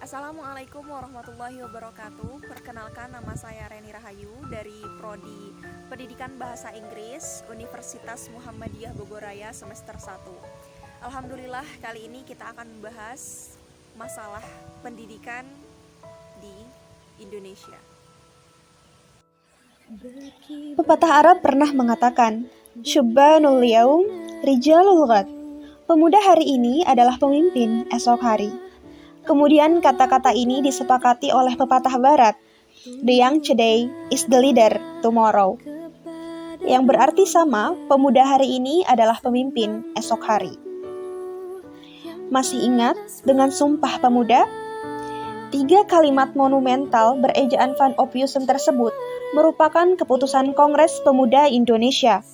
Assalamualaikum warahmatullahi wabarakatuh. Perkenalkan, nama saya Reni Rahayu dari Prodi Pendidikan Bahasa Inggris Universitas Muhammadiyah Bogoraya semester 1. Alhamdulillah, kali ini kita akan membahas masalah pendidikan di Indonesia. Pepatah Arab pernah mengatakan, Syubbanul yaum rijalul ghad. Pemuda hari ini adalah pemimpin esok hari. Kemudian kata-kata ini disepakati oleh pepatah barat, The young today is the leader tomorrow. Yang berarti sama, pemuda hari ini adalah pemimpin esok hari. Masih ingat dengan Sumpah Pemuda? 3 kalimat monumental berejaan Van Ophusen tersebut merupakan keputusan Kongres Pemuda Indonesia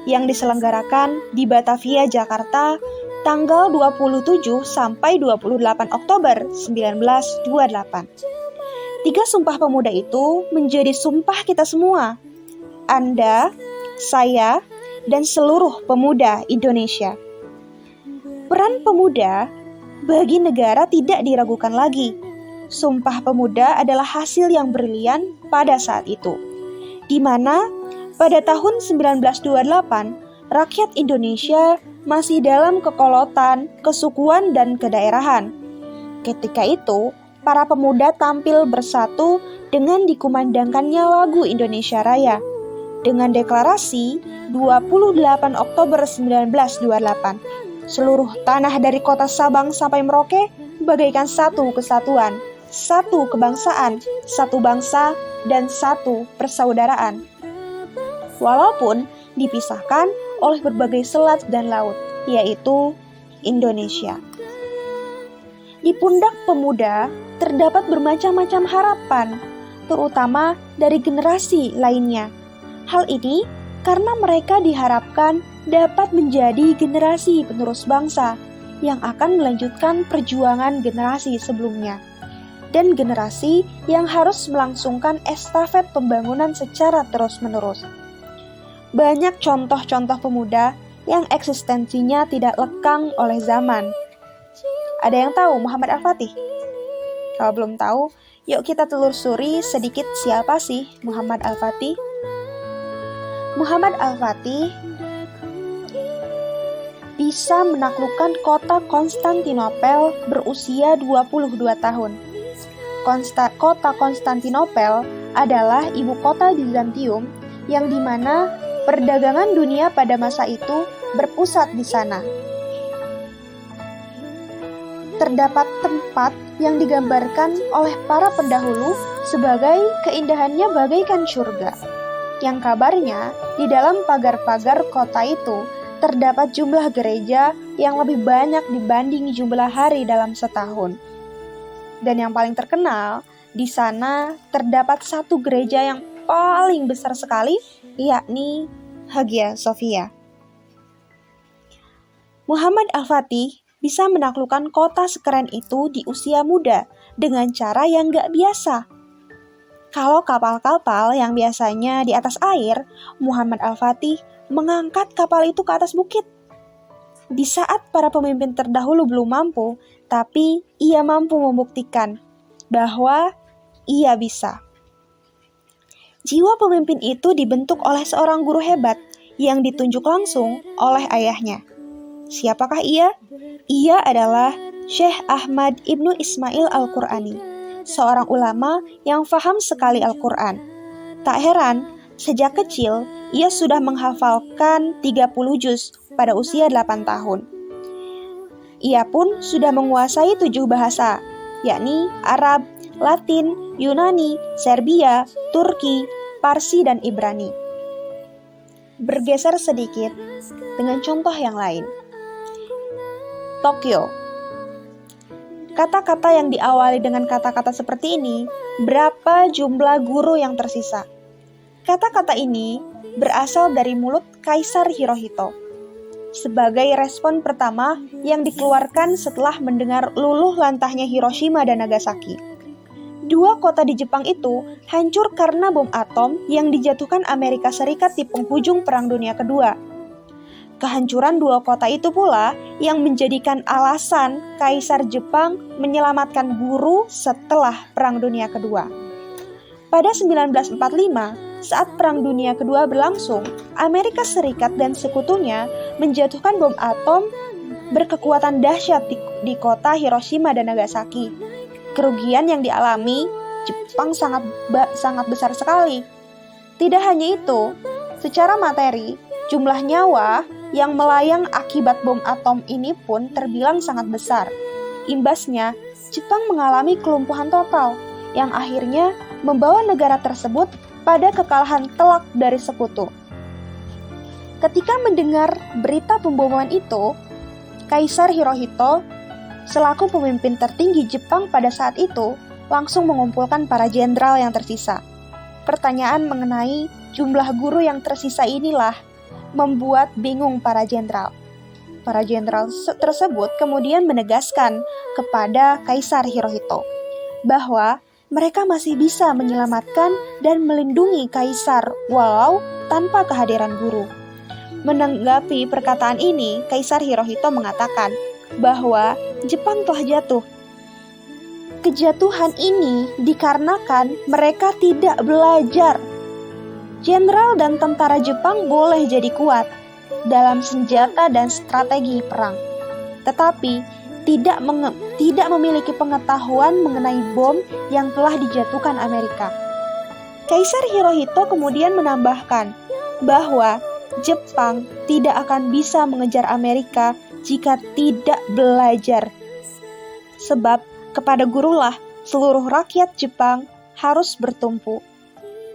yang diselenggarakan di Batavia, Jakarta, tanggal 27 sampai 28 Oktober 1928. 3 Sumpah Pemuda itu menjadi sumpah kita semua. Anda, saya, dan seluruh pemuda Indonesia. Peran pemuda bagi negara tidak diragukan lagi. Sumpah Pemuda adalah hasil yang brilian pada saat itu, di mana pada tahun 1928 rakyat Indonesia masih dalam kekolotan, kesukuan, dan kedaerahan. Ketika itu, para pemuda tampil bersatu dengan dikumandangkannya lagu Indonesia Raya dengan deklarasi 28 Oktober 1928. Seluruh tanah dari kota Sabang sampai Merauke bagaikan satu kesatuan, satu kebangsaan, satu bangsa, dan satu persaudaraan. Walaupun dipisahkan oleh berbagai selat dan laut, yaitu Indonesia. Di pundak pemuda terdapat bermacam-macam harapan, terutama dari generasi lainnya. Hal ini karena mereka diharapkan dapat menjadi generasi penerus bangsa yang akan melanjutkan perjuangan generasi sebelumnya, dan generasi yang harus melangsungkan estafet pembangunan secara terus-menerus. Banyak contoh-contoh pemuda yang eksistensinya tidak lekang oleh zaman. Ada yang tahu Muhammad Al-Fatih? Kalau belum tahu, yuk kita telusuri sedikit siapa sih Muhammad Al-Fatih. Muhammad Al-Fatih bisa menaklukkan kota Konstantinopel berusia 22 tahun. Kota Konstantinopel adalah ibu kota Bizantium yang dimana perdagangan dunia pada masa itu berpusat di sana. Terdapat tempat yang digambarkan oleh para pendahulu sebagai keindahannya bagaikan surga. Yang kabarnya di dalam pagar-pagar kota itu terdapat jumlah gereja yang lebih banyak dibanding jumlah hari dalam setahun. Dan yang paling terkenal, di sana terdapat satu gereja yang paling besar sekali, yakni Hagia Sophia. Muhammad Al-Fatih bisa menaklukkan kota sekeren itu di usia muda dengan cara yang gak biasa. Kalau kapal-kapal yang biasanya di atas air, Muhammad Al-Fatih mengangkat kapal itu ke atas bukit. Di saat para pemimpin terdahulu belum mampu, tapi ia mampu membuktikan bahwa ia bisa. Jiwa pemimpin itu dibentuk oleh seorang guru hebat yang ditunjuk langsung oleh ayahnya. Siapakah ia? Ia adalah Syekh Ahmad Ibnu Ismail Al-Qurani, seorang ulama yang faham sekali Al-Quran. Tak heran, sejak kecil ia sudah menghafalkan 30 juz pada usia 8 tahun. Ia pun sudah menguasai 7 bahasa, yakni Arab, Latin, Yunani, Serbia, Turki, Parsi, dan Ibrani. Bergeser sedikit dengan contoh yang lain. Tokyo. Kata-kata yang diawali dengan kata-kata seperti ini, berapa jumlah guru yang tersisa? Kata-kata ini berasal dari mulut Kaisar Hirohito sebagai respon pertama yang dikeluarkan setelah mendengar luluh lantahnya Hiroshima dan Nagasaki. 2 kota di Jepang itu hancur karena bom atom yang dijatuhkan Amerika Serikat di penghujung Perang Dunia Kedua. Kehancuran dua kota itu pula yang menjadikan alasan Kaisar Jepang menyelamatkan guru setelah Perang Dunia Kedua. Pada 1945, saat Perang Dunia Kedua berlangsung, Amerika Serikat dan sekutunya menjatuhkan bom atom berkekuatan dahsyat di kota Hiroshima dan Nagasaki. Kerugian yang dialami Jepang sangat besar sekali. Tidak hanya itu, secara materi, jumlah nyawa yang melayang akibat bom atom ini pun terbilang sangat besar. Imbasnya, Jepang mengalami kelumpuhan total, yang akhirnya membawa negara tersebut pada kekalahan telak dari sekutu. Ketika mendengar berita pemboman itu, Kaisar Hirohito, selaku pemimpin tertinggi Jepang pada saat itu, langsung mengumpulkan para jenderal yang tersisa. Pertanyaan mengenai jumlah guru yang tersisa inilah membuat bingung para jenderal. Para jenderal tersebut kemudian menegaskan kepada Kaisar Hirohito bahwa mereka masih bisa menyelamatkan dan melindungi kaisar walau tanpa kehadiran guru. Menanggapi perkataan ini, Kaisar Hirohito mengatakan bahwa Jepang telah jatuh. Kejatuhan ini dikarenakan mereka tidak belajar. Jenderal dan tentara Jepang boleh jadi kuat dalam senjata dan strategi perang, tetapi tidak memiliki pengetahuan mengenai bom yang telah dijatuhkan Amerika. Kaisar Hirohito kemudian menambahkan bahwa Jepang tidak akan bisa mengejar Amerika jika tidak belajar. Sebab kepada gurulah seluruh rakyat Jepang harus bertumpu.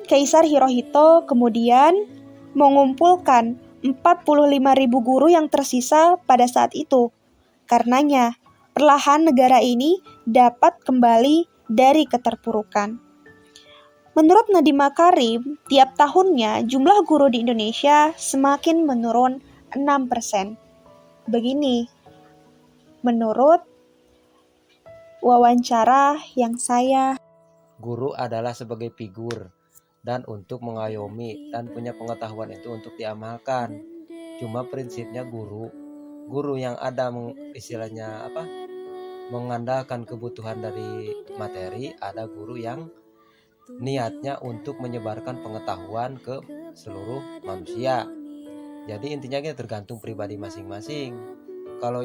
Kaisar Hirohito kemudian mengumpulkan 45.000 guru yang tersisa pada saat itu. Karenanya, perlahan negara ini dapat kembali dari keterpurukan. Menurut Nadiem Makarim, tiap tahunnya jumlah guru di Indonesia semakin menurun 6%. Begini, menurut wawancara yang saya. Guru adalah sebagai figur dan untuk mengayomi dan punya pengetahuan itu untuk diamalkan. Cuma prinsipnya guru yang ada istilahnya mengandalkan kebutuhan dari materi, ada guru yang niatnya untuk menyebarkan pengetahuan ke seluruh manusia. Jadi intinya kita tergantung pribadi masing-masing. Kalau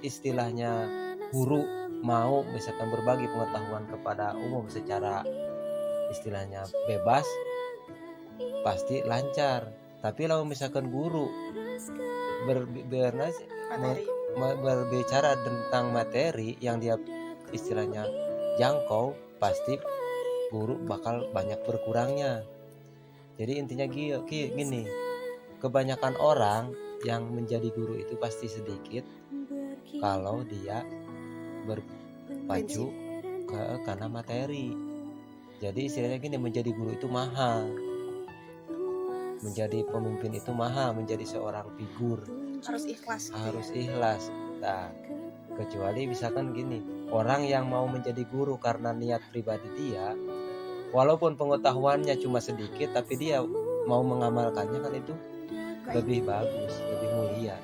istilahnya guru mau misalkan berbagi pengetahuan kepada umum secara istilahnya bebas, pasti lancar. Tapi kalau misalkan guru berbicara tentang materi yang dia istilahnya jangkau, pasti guru bakal banyak berkurangnya. Jadi intinya gini, kebanyakan orang yang menjadi guru itu pasti sedikit kalau dia berpacu karena materi. Jadi istilahnya gini, menjadi guru itu mahal, menjadi pemimpin itu mahal, menjadi seorang figur harus ikhlas. Nah, kecuali misalkan gini, orang yang mau menjadi guru karena niat pribadi dia, walaupun pengetahuannya cuma sedikit, tapi dia mau mengamalkannya, kan itu lebih bagus, lebih mulia.